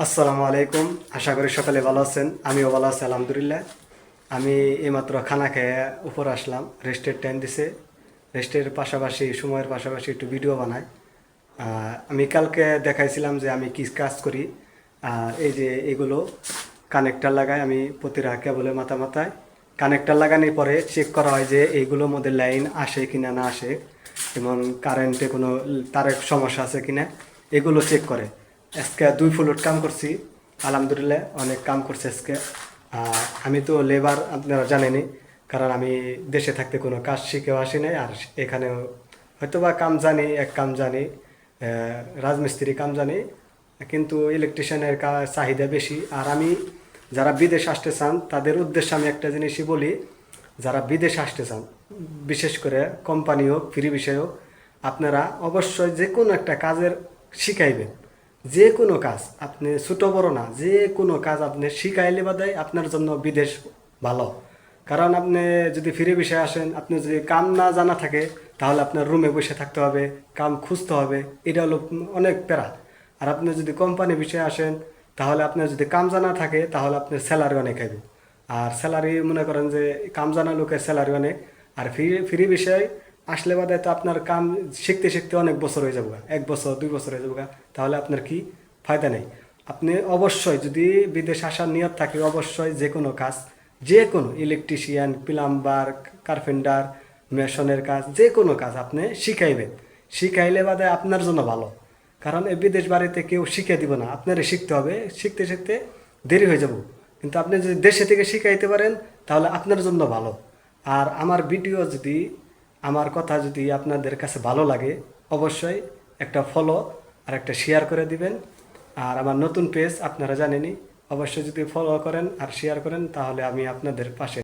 আসসালামু আলাইকুম। আশা করি সকালে ভালো আছেন। আমিও ভালো আছি আলহামদুলিল্লাহ। আমি এইমাত্র খানা খেয়ে উপর আসলাম, রেস্টের টাইম দিছে। রেস্টের পাশাপাশি সময়ের পাশাপাশি একটু ভিডিও বানাই। আমি কালকে দেখাইছিলাম যে আমি কি কাজ করি। এই যে এগুলো কানেক্টার লাগাই আমি প্রতিটা কেবলের মাথায় কানেক্টার লাগানোর পরে চেক করা হয় যে এইগুলোর মধ্যে লাইন আসে কিনা না আসে, যেমন কারেন্টে কোনো তারের সমস্যা আছে কিনা, এগুলো চেক করে। আজকে 2 ফ্লোর কাম করছি, আলহামদুলিল্লাহ অনেক কাম করছে আজকে। আমি তো লেবার, আপনারা জানেনই, কারণ আমি দেশে থাকতে কোনো কাজ শিখেও আসি নাই। আর এখানেও হয়তো বা কাম জানি, এক কাম জানি, রাজমিস্ত্রি কাম জানি, কিন্তু ইলেকট্রিশিয়ানের চাহিদা বেশি। আর আমি যারা বিদেশ আসতে চান তাদের উদ্দেশ্যে আমি একটা জিনিসই বলি, যারা বিদেশ আসতে চান, বিশেষ করে কোম্পানি হোক ফ্রি বিষয় হোক, আপনারা অবশ্যই যে কোনো একটা কাজের শিখাইবেন। যে কোনো কাজ আপনি ছোট বড় না, যে কোনো কাজ আপনি শিখাইলে বাদে আপনার জন্য বিদেশ ভালো। কারণ আপনি যদি ফ্রি বিষয়ে আসেন, আপনি যদি কাম না জানা থাকে, তাহলে আপনার রুমে বসে থাকতে হবে, কাম খুঁজতে হবে, এটা হলো অনেক প্যারা। আর আপনি যদি কোম্পানি বিষয়ে আসেন, তাহলে আপনার যদি কাম জানা থাকে, তাহলে আপনার স্যালারি অনেক হবে। আর স্যালারি মনে করেন যে কাম জানা লোকের স্যালারি অনেক। আর ফ্রি ফ্রি বিষয় আসলে বাদে তো আপনার কাম শিখতে শিখতে অনেক বছর হয়ে যাবে, 1 বছর 2 বছর হয়ে যাবে, তাহলে আপনার কি ফায়দা নেই। আপনি অবশ্যই যদি বিদেশ আসার নিয়ত থাকে, অবশ্যই যে কোনো কাজ, যে কোনো ইলেকট্রিশিয়ান, প্লাম্বার, কার্পেন্টার, মেশনের কাজ, যে কোনো কাজ আপনি শিখাইবেন। শিখাইলে বাদে আপনার জন্য ভালো। কারণ এই বিদেশ বাড়িতে কেউ শিখিয়ে দিব না, আপনারে শিখতে হবে। শিখতে শিখতে দেরি হয়ে যাব, কিন্তু আপনি যদি দেশে থেকে শিখাইতে পারেন, তাহলে আপনার জন্য ভালো। আর আমার ভিডিও যদি, আমার কথা যদি আপনাদের কাছে ভালো লাগে, অবশ্যই একটা ফলো আর একটা শেয়ার করে দিবেন। আর আমার নতুন পেজ আপনারা জানেনই, অবশ্যই যদি ফলো করেন আর শেয়ার করেন, তাহলে আমি আপনাদের পাশে